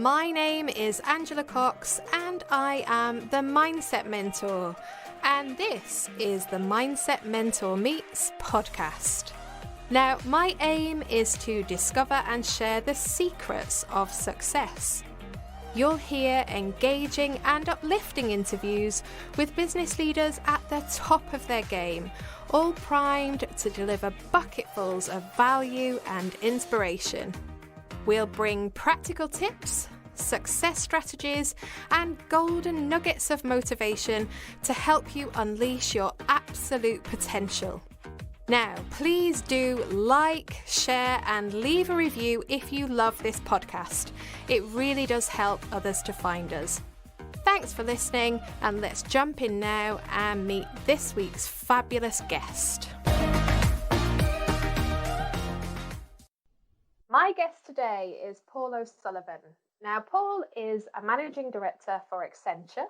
My name is Angela Cox and I am the Mindset Mentor. And this is the Mindset Mentor Meets podcast. Now, my aim is to discover and share the secrets of success. You'll hear engaging and uplifting interviews with business leaders at the top of their game, all primed to deliver bucketfuls of value and inspiration. We'll bring practical tips, success strategies, and golden nuggets of motivation to help you unleash your absolute potential. Now, please do like, share, and leave a review if you love this podcast. It really does help others to find us. Thanks for listening, and let's jump in now and meet this week's fabulous guest. My guest today is Paul O'Sullivan. Now, Paul is a managing director for Accenture,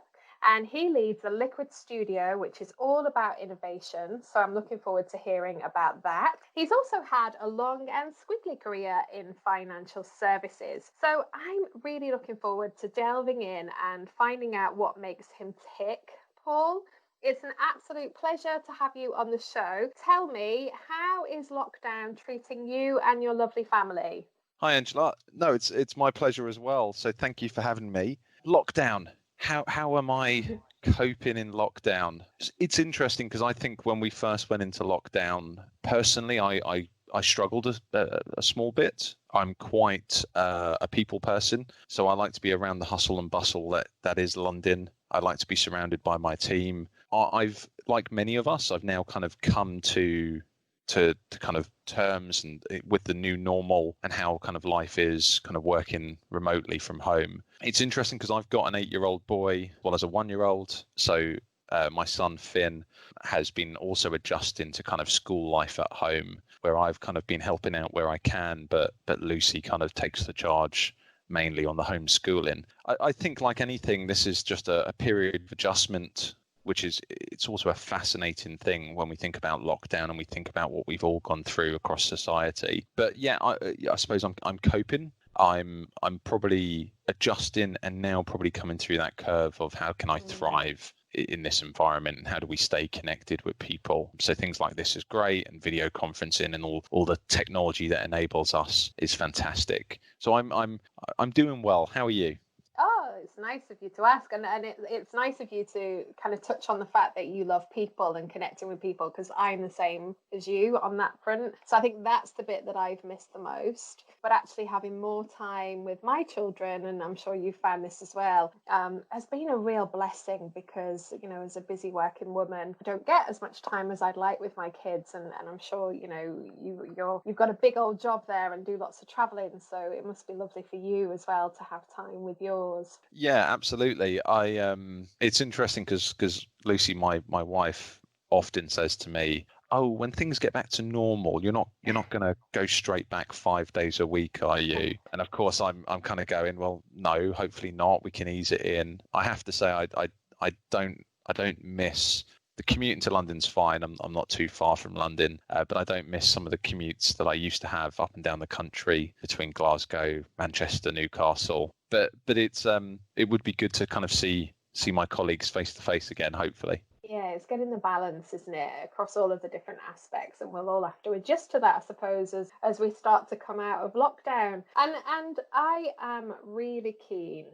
and he leads a liquid studio, which is all about innovation. So I'm looking forward to hearing about that. He's also had a long and squiggly career in financial services. So I'm really looking forward to delving in and finding out what makes him tick. Paul, it's an absolute pleasure to have you on the show. Tell me, how is lockdown treating you and your lovely family? Hi, Angela. No, it's my pleasure as well. So thank you for having me. Lockdown. How am I coping in lockdown? It's interesting because I think when we first went into lockdown, personally, I struggled a small bit. I'm quite a people person, so I like to be around the hustle and bustle that is London. I like to be surrounded by my team. I've, like many of us, I've now kind of come to kind of terms and with the new normal and how kind of life is kind of working remotely from home. It's interesting because I've got an 8-year-old boy, well as a 1-year-old. So my son Finn has been also adjusting to kind of school life at home, where I've kind of been helping out where I can, but Lucy kind of takes the charge mainly on the homeschooling. I think like anything, this is just a period of adjustment, it's also a fascinating thing when we think about lockdown and we think about what we've all gone through across society. But yeah, I suppose I'm coping. I'm probably adjusting and now probably coming through that curve of how can I thrive in this environment and how do we stay connected with people. So things like this is great, and video conferencing and all the technology that enables us is fantastic. So I'm doing well. How are you? Oh, it's nice of you to ask, and it's nice of you to kind of touch on the fact that you love people and connecting with people, because I'm the same as you on that front. So I think that's the bit that I've missed the most. But actually having more time with my children, and I'm sure you found this as well, has been a real blessing, because, you know, as a busy working woman, I don't get as much time as I'd like with my kids, and I'm sure, you know, you've got a big old job there and do lots of traveling, so it must be lovely for you as well to have time with yours. Yeah, absolutely. It's interesting because Lucy, my wife, often says to me, "Oh, when things get back to normal, you're not going to go straight back 5 days a week, are you?" And of course, I'm kind of going, "Well, no, hopefully not. We can ease it in." I have to say, I don't miss. The commute into London's fine. I'm not too far from London, but I don't miss some of the commutes that I used to have up and down the country between Glasgow, Manchester, Newcastle. But it would be good to kind of see my colleagues face to face again, hopefully. Yeah, it's getting the balance, isn't it, across all of the different aspects, and we'll all have to adjust to that, I suppose, as we start to come out of lockdown. And I am really keen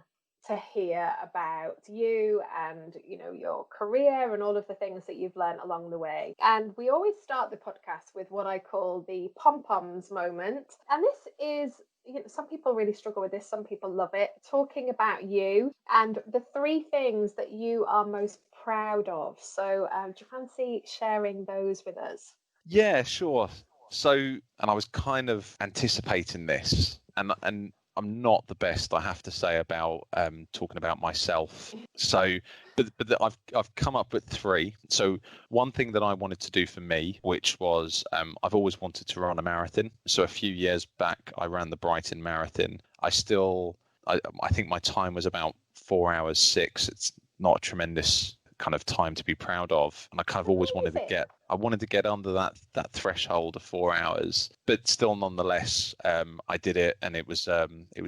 to hear about you and, you know, your career and all of the things that you've learned along the way. And we always start the podcast with what I call the pom-poms moment. And this is, you know, some people really struggle with this, some people love it, talking about you and the 3 things that you are most proud of. So do you fancy sharing those with us? Yeah, sure. So, and I was kind of anticipating this, and I'm not the best, I have to say, about talking about myself. So, but I've come up with 3. So one thing that I wanted to do for me, which was I've always wanted to run a marathon. So a few years back, I ran the Brighton Marathon. I think my time was about 4 hours 6. It's not a tremendous kind of time to be proud of. And I kind of always wanted to get under that threshold of 4 hours, but still nonetheless, I did it, and it was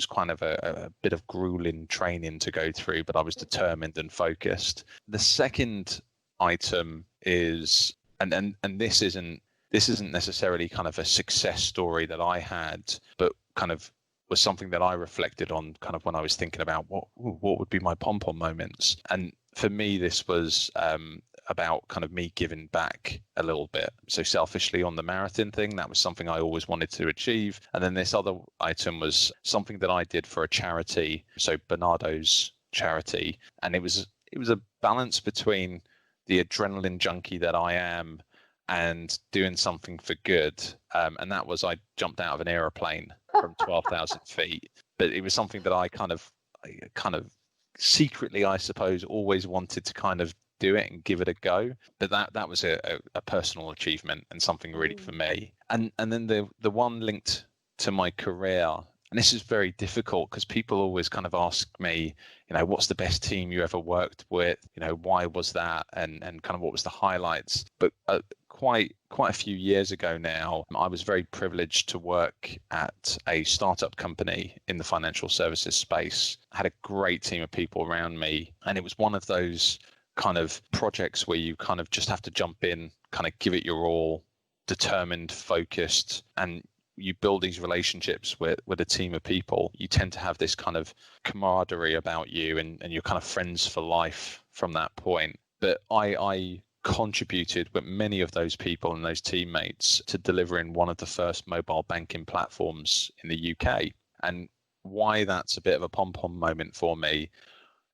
kind of a bit of grueling training to go through, but I was determined and focused. The second item is, and this isn't necessarily kind of a success story that I had, but kind of was something that I reflected on kind of when I was thinking about what would be my pom-pom moments. And for me, this was about kind of me giving back a little bit. So selfishly on the marathon thing, that was something I always wanted to achieve. And then this other item was something that I did for a charity, so Bernardo's charity. And it was a balance between the adrenaline junkie that I am and doing something for good. And that was, I jumped out of an aeroplane from 12,000 feet. But it was something that I kind of secretly, I suppose, always wanted to kind of do it and give it a go. But that was a personal achievement and something really for me. And then the one linked to my career, and this is very difficult because people always kind of ask me, what's the best team you ever worked with? Why was that? And kind of what was the highlights? But quite a few years ago now, I was very privileged to work at a startup company in the financial services space. I had a great team of people around me, and it was one of those kind of projects where you kind of just have to jump in, kind of give it your all, determined, focused, and you build these relationships with a team of people. You tend to have this kind of camaraderie about you, and you're kind of friends for life from that point. But I contributed with many of those people and those teammates to delivering one of the first mobile banking platforms in the UK. And why that's a bit of a pom-pom moment for me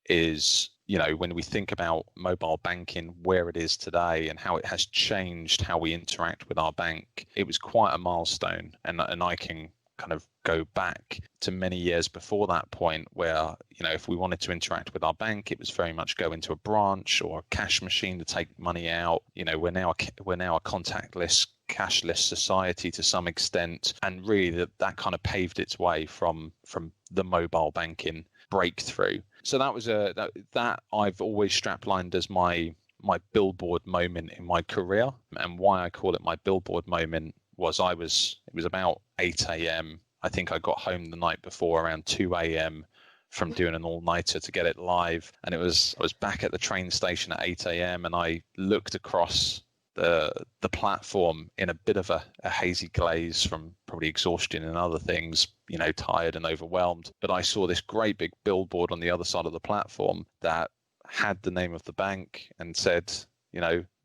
is, when we think about mobile banking, where it is today and how it has changed how we interact with our bank, it was quite a milestone. And I can kind of go back to many years before that point where, if we wanted to interact with our bank, it was very much go into a branch or a cash machine to take money out. We're now a contactless, cashless society to some extent. And really that kind of paved its way from the mobile banking breakthrough. So that was that I've always straplined as my billboard moment in my career. And why I call it my billboard moment was it was about 8 a.m. I think I got home the night before around 2 a.m. from doing an all-nighter to get it live. And I was back at the train station at 8 a.m. and I looked across the platform in a bit of a hazy glaze from probably exhaustion and other things, tired and overwhelmed. But I saw this great big billboard on the other side of the platform that had the name of the bank and said,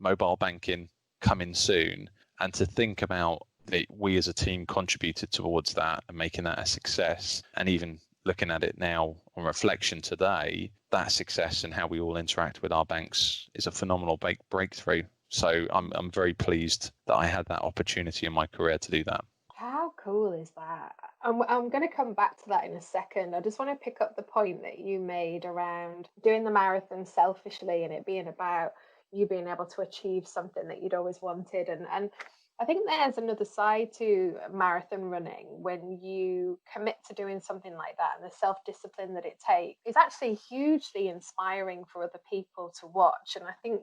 mobile banking coming soon. And to think about that we as a team contributed towards that and making that a success, and even looking at it now on reflection today, that success and how we all interact with our banks is a phenomenal breakthrough. So I'm very pleased that I had that opportunity in my career to do that. How cool is that? I'm going to come back to that in a second. I just want to pick up the point that you made around doing the marathon selfishly and it being about you being able to achieve something that you'd always wanted. And I think there's another side to marathon running when you commit to doing something like that, and the self-discipline that it takes is actually hugely inspiring for other people to watch. And I think,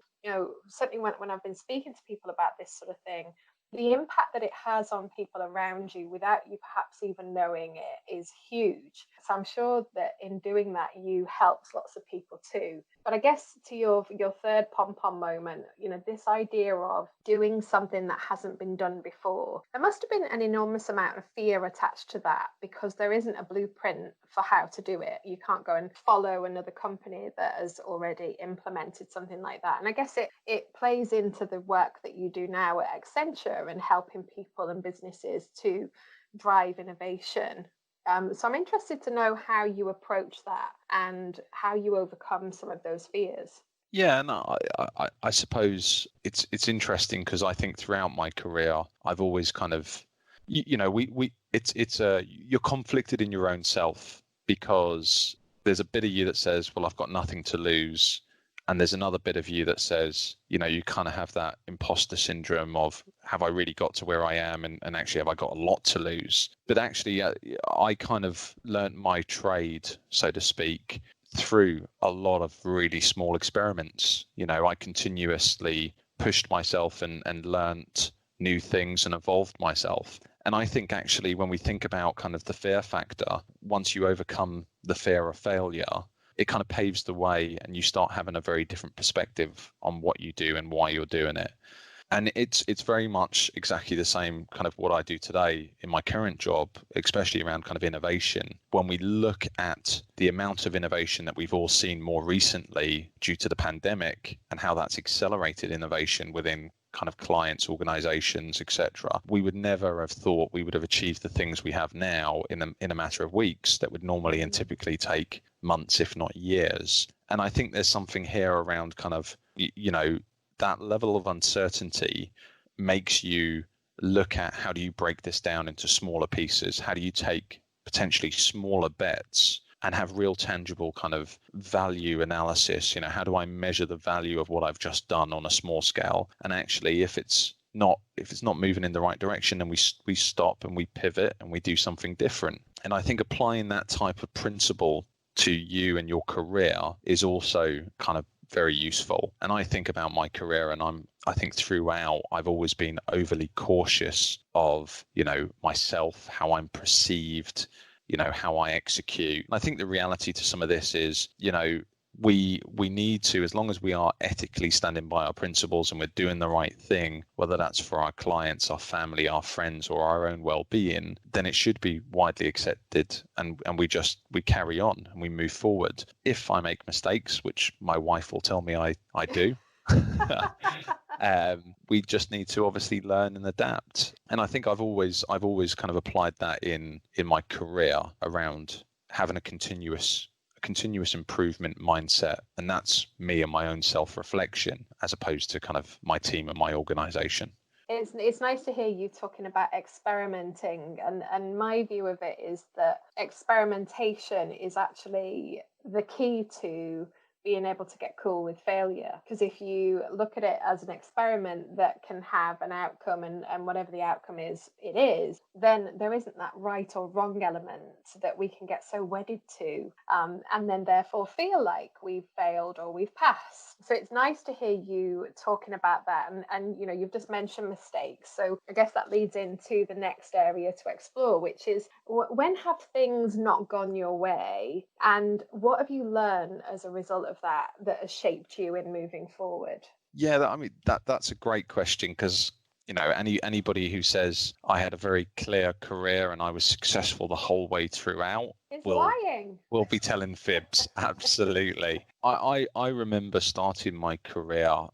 certainly when I've been speaking to people about this sort of thing, the impact that it has on people around you without you perhaps even knowing it is huge. So I'm sure that in doing that, you helped lots of people too. But I guess to your third pom-pom moment, this idea of doing something that hasn't been done before, there must have been an enormous amount of fear attached to that because there isn't a blueprint for how to do it. You can't go and follow another company that has already implemented something like that. And I guess it plays into the work that you do now at Accenture and helping people and businesses to drive innovation. So I'm interested to know how you approach that and how you overcome some of those fears. Yeah, no, I suppose it's interesting because I think throughout my career I've always kind of, you're conflicted in your own self because there's a bit of you that says, well, I've got nothing to lose. And there's another bit of you that says, you kind of have that imposter syndrome of, have I really got to where I am? And actually, have I got a lot to lose? But actually, I kind of learnt my trade, so to speak, through a lot of really small experiments. I continuously pushed myself and learnt new things and evolved myself. And I think actually when we think about kind of the fear factor, once you overcome the fear of failure, it kind of paves the way and you start having a very different perspective on what you do and why you're doing it. And it's very much exactly the same kind of what I do today in my current job, especially around kind of innovation. When we look at the amount of innovation that we've all seen more recently due to the pandemic and how that's accelerated innovation within kind of clients, organizations, etc., we would never have thought we would have achieved the things we have now in a matter of weeks that would normally and typically take months, if not years. And I think there's something here around kind of, that level of uncertainty makes you look at how do you break this down into smaller pieces? How do you take potentially smaller bets and have real tangible kind of value analysis? How do I measure the value of what I've just done on a small scale? And actually, if it's not moving in the right direction, then we stop and we pivot and we do something different. And I think applying that type of principle to you and your career is also kind of very useful. And I think about my career, and I think throughout I've always been overly cautious of myself, how I'm perceived, how I execute. And I think the reality to some of this is we need to, as long as we are ethically standing by our principles and we're doing the right thing, whether that's for our clients, our family, our friends, or our own well-being, then it should be widely accepted, and we carry on and we move forward. If I make mistakes, which my wife will tell me I do, we just need to obviously learn and adapt. And I think I've always kind of applied that in my career around having a continuous improvement mindset, and that's me and my own self-reflection as opposed to kind of my team and my organization. It's nice to hear you talking about experimenting, and my view of it is that experimentation is actually the key to being able to get cool with failure. Because if you look at it as an experiment that can have an outcome, and whatever the outcome is, it is, then there isn't that right or wrong element that we can get so wedded to, and then therefore feel like we've failed or we've passed. So it's nice to hear you talking about that. And you've just mentioned mistakes. So I guess that leads into the next area to explore, which is when have things not gone your way, and what have you learned as a result of that has shaped you in moving forward? Yeah, that's a great question, because anybody who says I had a very clear career and I was successful the whole way throughout will be telling fibs. Absolutely. I remember starting my career.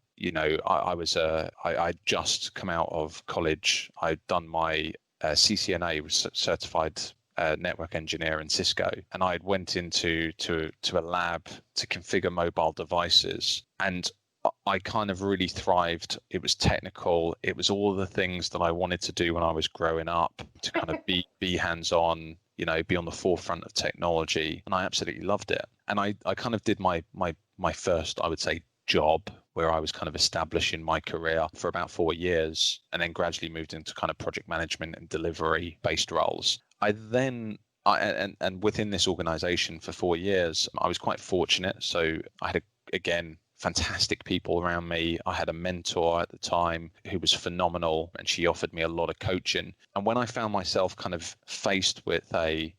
I'd just come out of college. I'd done my CCNA, was certified network engineer in Cisco, and I went into a lab to configure mobile devices, and I kind of really thrived. It was technical. It was all the things that I wanted to do when I was growing up, to kind of be hands-on, be on the forefront of technology, and I absolutely loved it. And I kind of did my first, I would say, job where I was kind of establishing my career for about 4 years, and then gradually moved into kind of project management and delivery based roles. And within this organization for 4 years, I was quite fortunate. So I had, again, fantastic people around me. I had a mentor at the time who was phenomenal, and she offered me a lot of coaching. And when I found myself kind of faced with a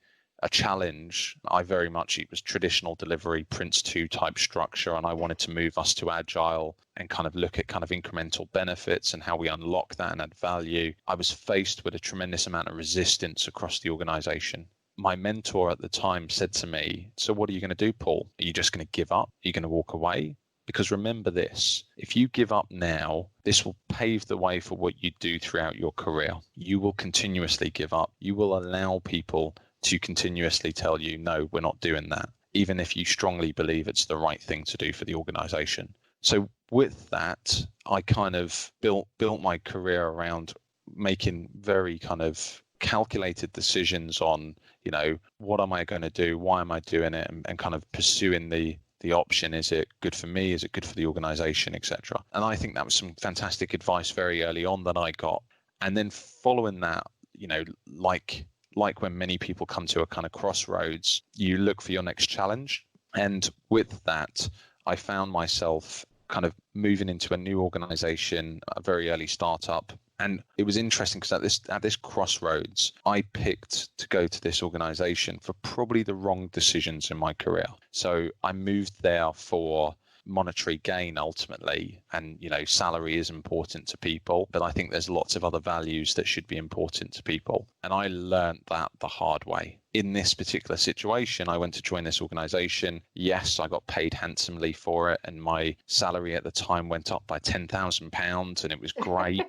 challenge, it was traditional delivery, Prince 2 type structure, and I wanted to move us to agile and kind of look at kind of incremental benefits and how we unlock that and add value. I was faced with a tremendous amount of resistance across the organization. My mentor at the time said to me, "So what are you going to do, Paul? Are you just going to give up? Are you going to walk away? Because remember this, if you give up now, this will pave the way for what you do throughout your career. You will continuously give up. You will allow people to continuously tell you, no, we're not doing that, even if you strongly believe it's the right thing to do for the organization." So with that, I kind of built my career around making very kind of calculated decisions on, what am I going to do? Why am I doing it? And kind of pursuing the option. Is it good for me? Is it good for the organization, etc.? And I think that was some fantastic advice very early on that I got. And then following that, like when many people come to a kind of crossroads, you look for your next challenge. And with that, I found myself kind of moving into a new organization, a very early startup. And it was interesting because at this crossroads, I picked to go to this organization for probably the wrong decisions in my career. So I moved there for monetary gain ultimately, and salary is important to people, but I think there's lots of other values that should be important to people, and I learned that the hard way. In this particular situation, I went to join this organization. Yes, I got paid handsomely for it, and my salary at the time went up by £10,000, and it was great.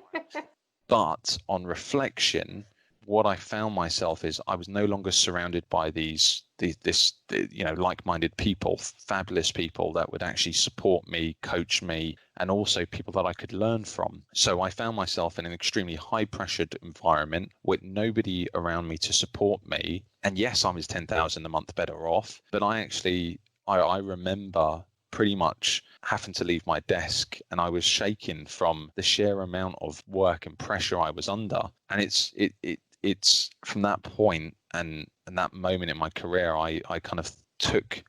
But on reflection, what I found myself is I was no longer surrounded by this like-minded people, fabulous people that would actually support me, coach me, and also people that I could learn from. So I found myself in an extremely high-pressured environment with nobody around me to support me. And yes, I was 10,000 a month better off, but I remember pretty much having to leave my desk, and I was shaking from the sheer amount of work and pressure I was under. And it's from that point and that moment in my career, I took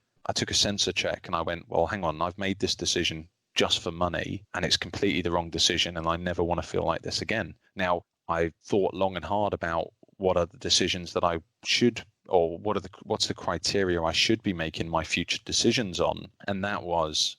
a sensor check, and I went, well, hang on, I've made this decision just for money, and it's completely the wrong decision, and I never want to feel like this again. Now, I thought long and hard about what are the decisions that I should, or what's the criteria I should be making my future decisions on. And that was,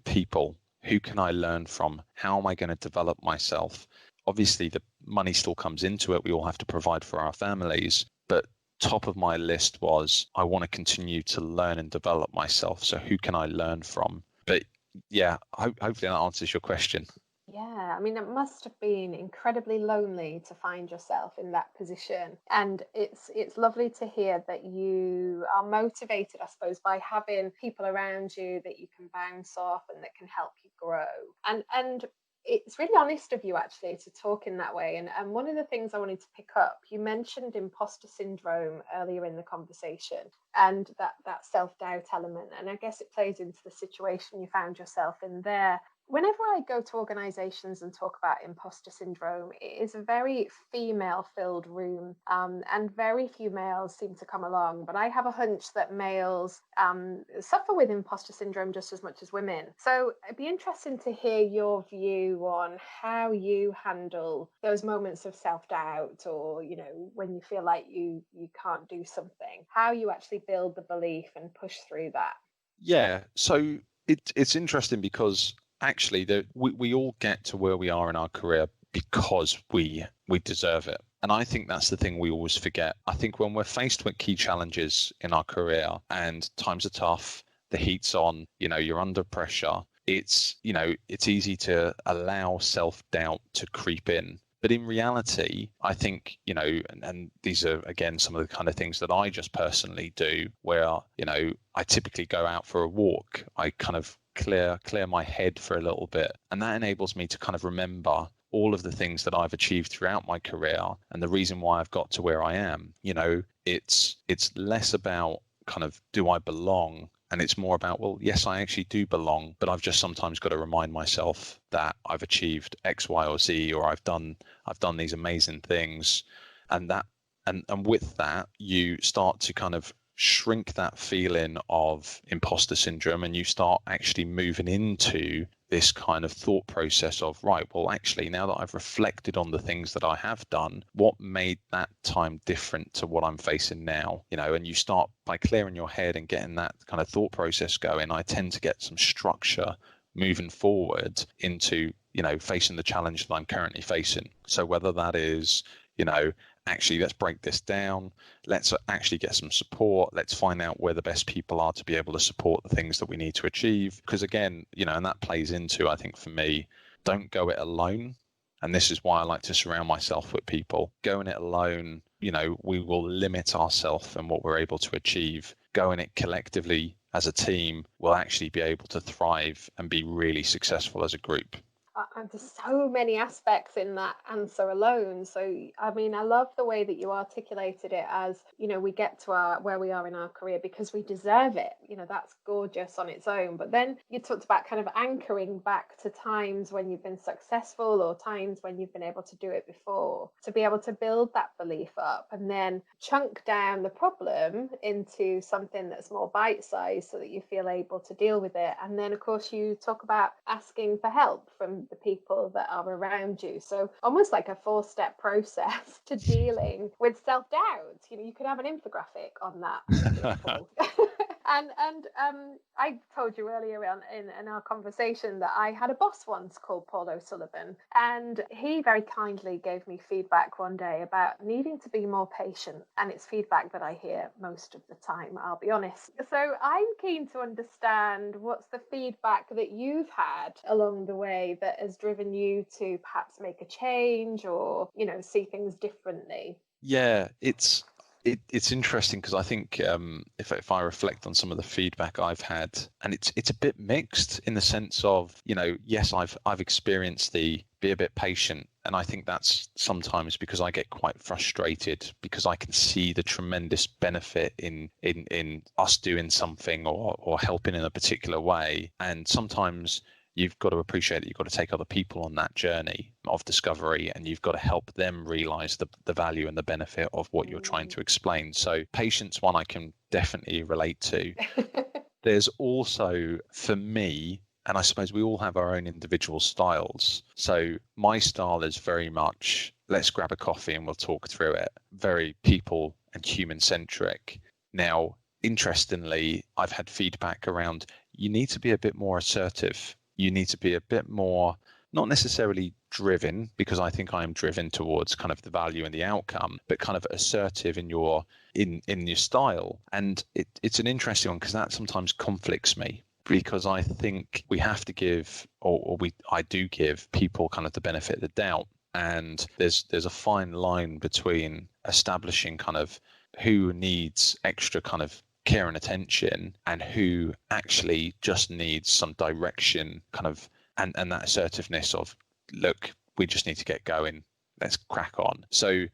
people. Who can I learn from? How am I going to develop myself? Obviously, the money still comes into it. We all have to provide for our families. But top of my list was, I want to continue to learn and develop myself. So who can I learn from? But yeah, hopefully that answers your question. Yeah, I mean, it must have been incredibly lonely to find yourself in that position. And it's lovely to hear that you are motivated, I suppose, by having people around you that you can bounce off and that can help you grow. And it's really honest of you, actually, to talk in that way. And one of the things I wanted to pick up, you mentioned imposter syndrome earlier in the conversation, and that self-doubt element. And I guess it plays into the situation you found yourself in there. Whenever I go to organisations and talk about imposter syndrome, it is a very female-filled room, and very few males seem to come along. But I have a hunch that males suffer with imposter syndrome just as much as women. So it'd be interesting to hear your view on how you handle those moments of self-doubt, or when you feel like you can't do something, how you actually build the belief and push through that. Yeah, so it's interesting because actually we all get to where we are in our career because we deserve it. And I think that's the thing we always forget. I think when we're faced with key challenges in our career and times are tough, the heat's on, you're under pressure, it's easy to allow self-doubt to creep in. But in reality, I think, and these are, again, some of the kind of things that I just personally do, where, I typically go out for a walk. I kind of clear my head for a little bit. And that enables me to kind of remember all of the things that I've achieved throughout my career and the reason why I've got to where I am. It's less about kind of, do I belong? And it's more about, well, yes, I actually do belong, but I've just sometimes got to remind myself that I've achieved X, Y, or Z, or I've done these amazing things. And with that, you start to kind of shrink that feeling of imposter syndrome, and you start actually moving into this kind of thought process of, right, well, actually, now that I've reflected on the things that I have done, what made that time different to what I'm facing now? And you start by clearing your head and getting that kind of thought process going. I tend to get some structure moving forward into, facing the challenge that I'm currently facing. So whether that is, actually, let's break this down. Let's actually get some support. Let's find out where the best people are to be able to support the things that we need to achieve. Because again, and that plays into, I think for me, don't go it alone. And this is why I like to surround myself with people. Going it alone, we will limit ourselves and what we're able to achieve. Going it collectively as a team will actually be able to thrive and be really successful as a group. there's so many aspects in that answer alone. So, I mean, I love the way that you articulated it as, we get to where we are in our career because we deserve it. That's gorgeous on its own. But then you talked about kind of anchoring back to times when you've been successful or times when you've been able to do it before, to be able to build that belief up and then chunk down the problem into something that's more bite-sized so that you feel able to deal with it. And then, of course, you talk about asking for help from the people that are around you. So almost like a 4-step process to dealing with self-doubt. You could have an infographic on that. And I told you earlier on in our conversation that I had a boss once called Paul O'Sullivan, and he very kindly gave me feedback one day about needing to be more patient, and it's feedback that I hear most of the time, I'll be honest. So I'm keen to understand what's the feedback that you've had along the way that has driven you to perhaps make a change or, see things differently. Yeah, it's interesting because I think if I reflect on some of the feedback I've had, and it's a bit mixed in the sense of, yes, I've experienced the be a bit patient, and I think that's sometimes because I get quite frustrated because I can see the tremendous benefit in us doing something or helping in a particular way, and sometimes you've got to appreciate that you've got to take other people on that journey of discovery, and you've got to help them realize the value and the benefit of what you're trying to explain. So patience, one I can definitely relate to. There's also, for me, and I suppose we all have our own individual styles. So my style is very much, let's grab a coffee and we'll talk through it. Very people and human centric. Now, interestingly, I've had feedback around, you need to be a bit more assertive. You need to be a bit more, not necessarily driven, because I think I am driven towards kind of the value and the outcome, but kind of assertive in your style. And it's an interesting one because that sometimes conflicts me, because I think we have to give, I do give people kind of the benefit of the doubt. And there's a fine line between establishing kind of who needs extra kind of care and attention and who actually just needs some direction kind of, and that assertiveness of, look, we just need to get going, let's crack on. So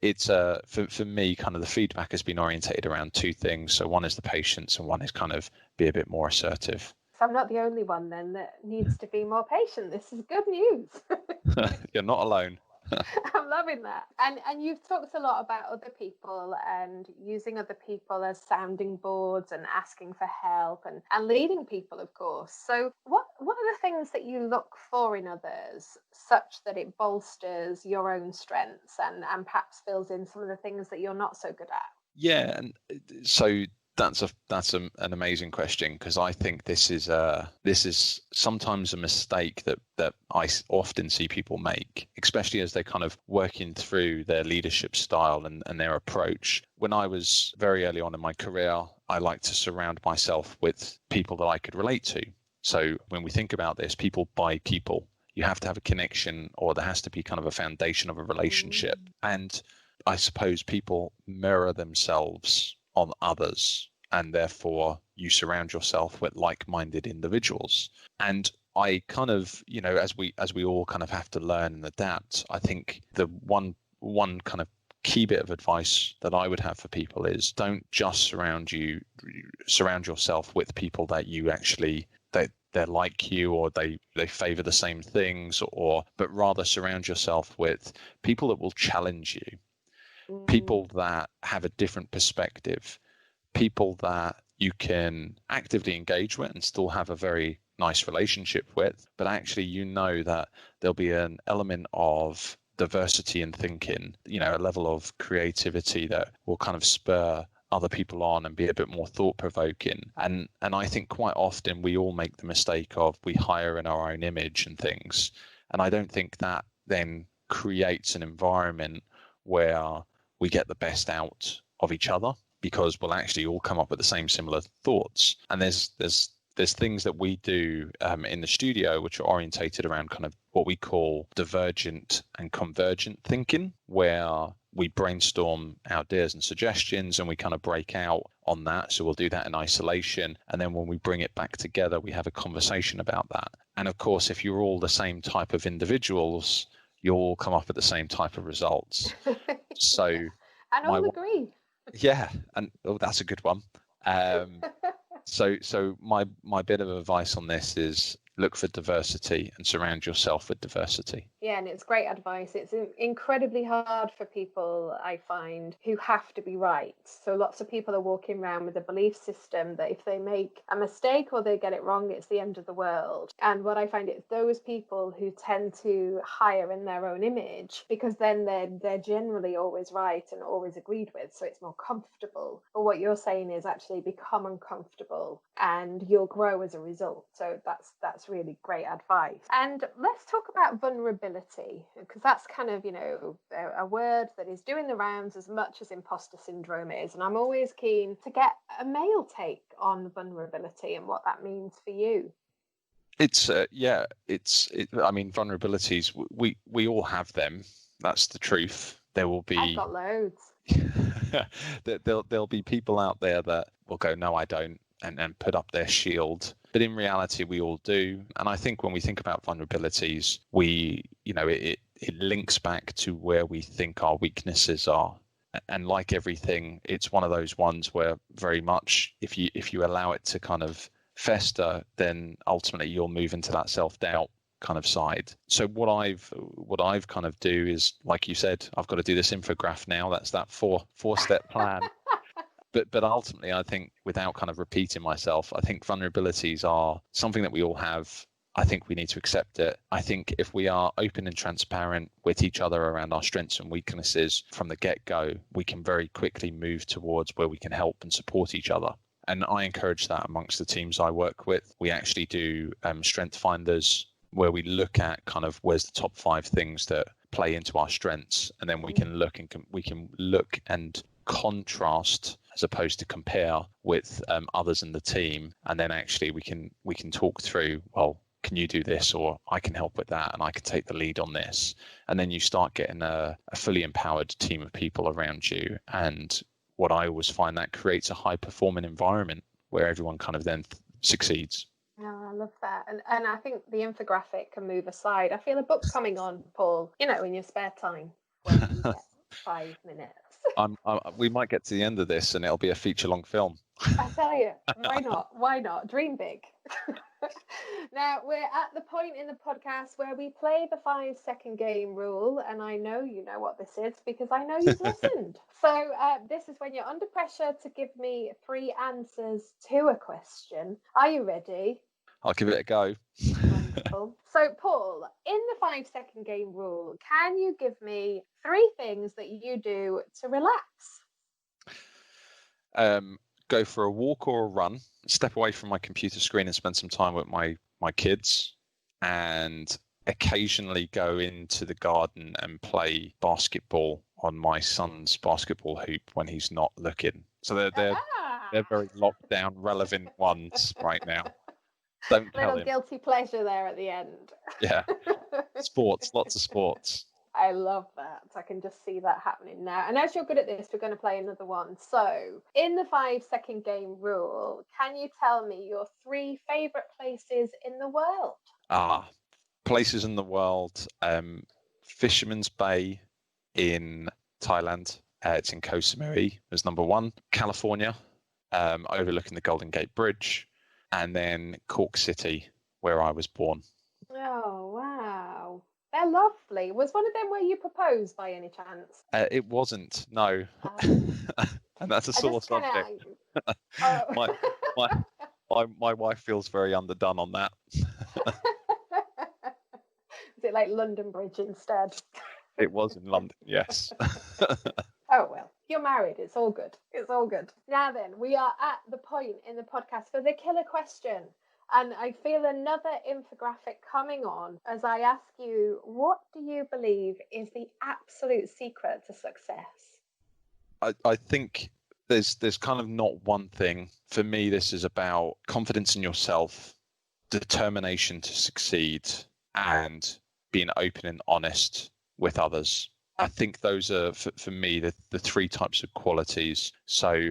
it's for me, kind of the feedback has been orientated around two things. So one is the patience and one is kind of be a bit more assertive. So I'm not the only one then that needs to be more patient. This is good news. You're not alone. I'm loving that. And you've talked a lot about other people and using other people as sounding boards and asking for help and leading people, of course. So what are the things that you look for in others such that it bolsters your own strengths and perhaps fills in some of the things that you're not so good at? Yeah, and so that's an amazing question, because I think this is sometimes a mistake that I often see people make, especially as they're kind of working through their leadership style and their approach. When I was very early on in my career, I liked to surround myself with people that I could relate to. So when we think about this, people by people, you have to have a connection, or there has to be kind of a foundation of a relationship. And I suppose people mirror themselves on others, and therefore you surround yourself with like-minded individuals. And I kind of, as we all kind of have to learn and adapt, I think the one kind of key bit of advice that I would have for people is, don't just surround yourself with people that you actually they're like you, or they favor the same things, but rather surround yourself with people that will challenge you, people that have a different perspective, people that you can actively engage with and still have a very nice relationship with, but actually that there'll be an element of diversity in thinking, a level of creativity that will kind of spur other people on and be a bit more thought-provoking. And I think quite often we all make the mistake of, we hire in our own image and things. And I don't think that then creates an environment where we get the best out of each other, because we'll actually all come up with the same similar thoughts. And there's things that we do in the studio which are orientated around kind of what we call divergent and convergent thinking, where we brainstorm ideas and suggestions and we kind of break out on that. So we'll do that in isolation. And then when we bring it back together, we have a conversation about that. And of course, if you're all the same type of individuals, you'll all come up with the same type of results. So and all agree. Yeah, and that's a good one. So my bit of advice on this is look for diversity and surround yourself with diversity. Yeah, and it's great advice. It's incredibly hard for people, I find, who have to be right. So lots of people are walking around with a belief system that if they make a mistake or they get it wrong, it's the end of the world. And what I find is those people who tend to hire in their own image, because then they're generally always right and always agreed with, so it's more comfortable. But what you're saying is actually become uncomfortable and you'll grow as a result. So that's really great advice. And let's talk about vulnerability, because that's kind of, a word that is doing the rounds as much as imposter syndrome is. And I'm always keen to get a male take on vulnerability and what that means for you. Vulnerabilities, we all have them. That's the truth. There will be. I've got loads. There'll be people out there that will go, no, I don't, and put up their shield. But in reality, we all do. And I think when we think about vulnerabilities, it links back to where we think our weaknesses are. And like everything, it's one of those ones where very much if you allow it to kind of fester, then ultimately you'll move into that self-doubt kind of side. So what I've kind of do is, like you said, I've got to do this infograph now. That's that four-step plan. But ultimately, I think, without kind of repeating myself, I think vulnerabilities are something that we all have. I think we need to accept it. I think if we are open and transparent with each other around our strengths and weaknesses from the get-go, we can very quickly move towards where we can help and support each other. And I encourage that amongst the teams I work with. We actually do strength finders where we look at kind of where's the top 5 things that play into our strengths, and then we can look and contrast as opposed to compare with others in the team, and then actually we can talk through, well, can you do this, or I can help with that, and I can take the lead on this. And then you start getting a fully empowered team of people around you. And what I always find, that creates a high performing environment where everyone kind of then succeeds. Oh, I love that. And I think the infographic can move aside. I feel a book coming on, Paul, in your spare time when you get 5 minutes. We might get to the end of this and it'll be a feature-long film. I tell you, why not? Dream big. Now, we're at the point in the podcast where we play the 5-second game rule, and I know you know what this is because I know you've listened. So this is when you're under pressure to give me 3 answers to a question. Are you ready? I'll give it a go. Wonderful. So, Paul, in the 5-second game rule, can you give me 3 things that you do to relax? Go for a walk or a run, step away from my computer screen and spend some time with my kids, and occasionally go into the garden and play basketball on my son's basketball hoop when he's not looking. So they're very locked down, relevant ones right now. Don't tell him. Little guilty pleasure there at the end. Yeah. Sports, lots of sports. I love that. I can just see that happening now. And as you're good at this, we're going to play another one. So, in the 5-second game rule, can you tell me your 3 favourite places in the world? Places in the world. Fisherman's Bay in Thailand. It's in Koh Samui as number 1. California, overlooking the Golden Gate Bridge. And then Cork City, where I was born. Oh, wow. They're lovely. Was one of them where you proposed by any chance? It wasn't, no. And that's a sore subject. My wife feels very underdone on that. Is it like London Bridge instead? It was in London, yes. Oh, well, you're married. It's all good. It's all good. Now then, we are at the point in the podcast for the killer question. And I feel another infographic coming on as I ask you, what do you believe is the absolute secret to success? I think there's kind of not one thing. For me, this is about confidence in yourself, determination to succeed, and being open and honest with others. I think those are, for me, the three types of qualities. So,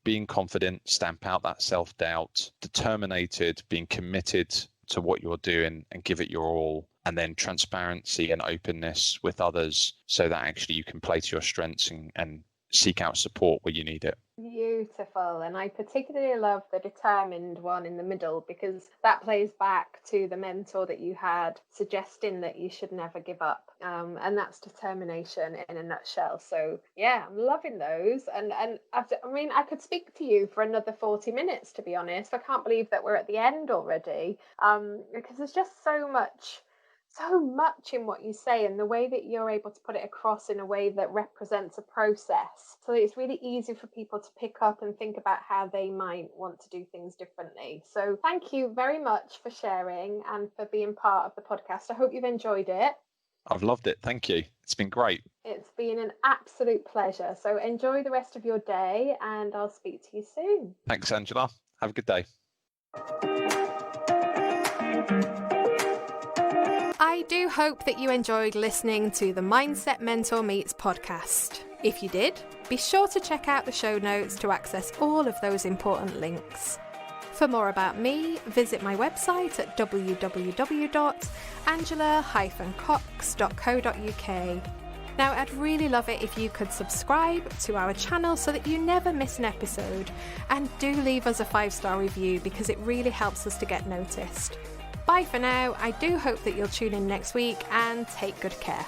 being confident, stamp out that self-doubt, determinated, being committed to what you're doing and give it your all, and then transparency and openness with others so that actually you can play to your strengths and seek out support where you need it. Beautiful. And I particularly love the determined one in the middle, because that plays back to the mentor that you had suggesting that you should never give up. And that's determination in a nutshell. So yeah, I'm loving those. And I could speak to you for another 40 minutes, to be honest. I can't believe that we're at the end already, because there's just so much in what you say, and the way that you're able to put it across in a way that represents a process, so it's really easy for people to pick up and think about how they might want to do things differently. So thank you very much for sharing and for being part of the podcast. I hope you've enjoyed it. I've loved it. Thank you. It's been great. It's been an absolute pleasure. So enjoy the rest of your day, and I'll speak to you soon. Thanks, Angela. Have a good day. I do hope that you enjoyed listening to the Mindset Mentor Meets podcast. If you did, be sure to check out the show notes to access all of those important links. For more about me, visit my website at www.angela-cox.co.uk. Now, I'd really love it if you could subscribe to our channel so that you never miss an episode, and do leave us a 5-star review because it really helps us to get noticed. Bye for now. I do hope that you'll tune in next week, and take good care.